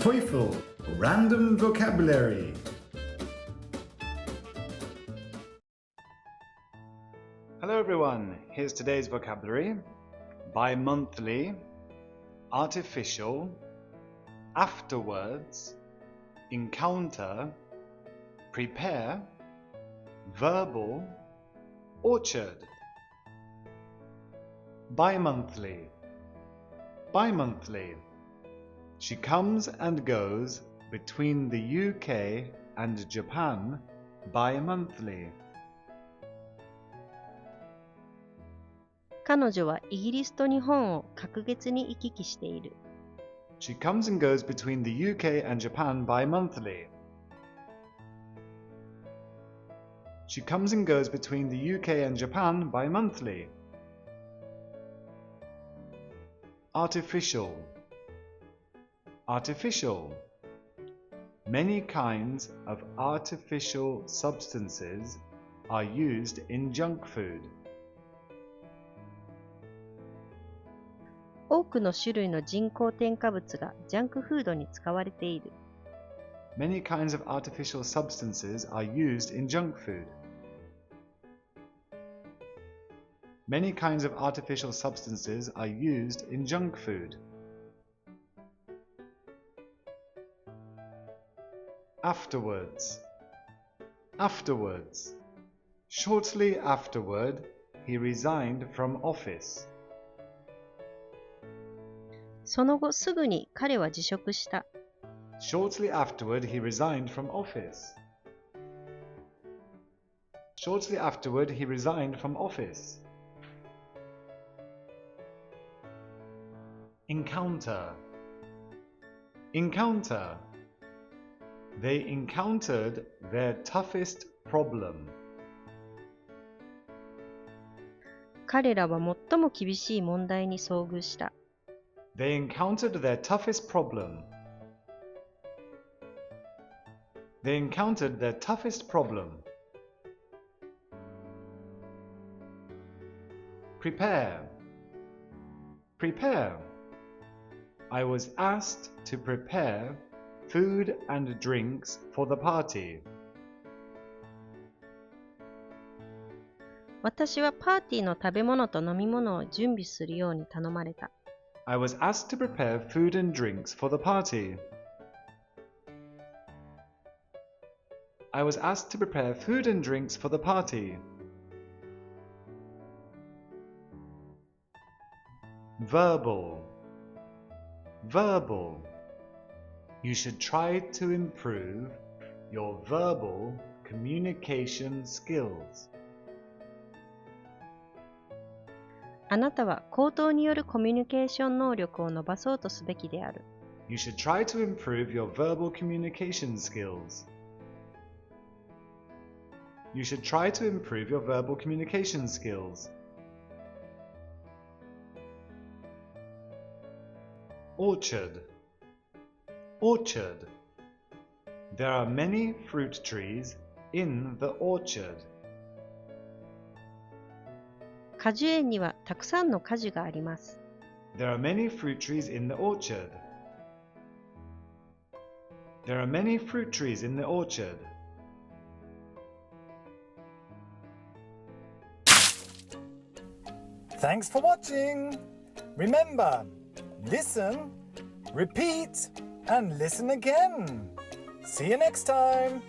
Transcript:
TOEFL Random Vocabulary. Hello everyone, here's today's vocabulary. Bi-monthly, artificial, afterwards, encounter, prepare, verbal, orchard. Bi-monthly. Bi-monthly. She comes and goes between the UK and Japan bi-monthly. 彼女はイギリスと日本を隔月に行き来している。She comes and goes between the UK and Japan bi-monthly. She comes and goes between the UK and Japan bi-monthly. Artificial. Artificial. Many kinds of artificial substances are used in junk food. 多くの種類の人工添加物がジャンクフードに使われている。Many kinds of artificial substances are used in junk food. Many kinds of artificial substances are used in junk food. Afterwards. Afterwards. Shortly afterward, he resigned from office. その後すぐに彼は辞職した。Shortly afterward, he resigned from office. Shortly afterward, he resigned from office. Encounter. Encounter. They encountered their toughest problem. 彼らは最も厳しい問題に遭遇した。They encountered their toughest problem. They encountered their toughest problem. Prepare. Prepare. I was asked to prepare food and drinks for the party. 私はパーティーの食べ物と飲み物を準備するように頼まれた。I was asked to prepare food and drinks for the party. I was asked to prepare food and drinks for the party. Verbal. Verbal. You should try to improve your verbal communication skills. あなたは口頭によるコミュニケーション能力を伸ばそうとすべきである。You should try to improve your verbal communication skills. You should try to improve your verbal communication skills. Orchard. Orchard. There are many fruit trees in the orchard. 果樹園にはたくさんの果樹があります。There are many fruit trees in the orchard. There are many fruit trees in the orchard. Thanks for watching. Remember, listen, repeat, and listen again. See you next time.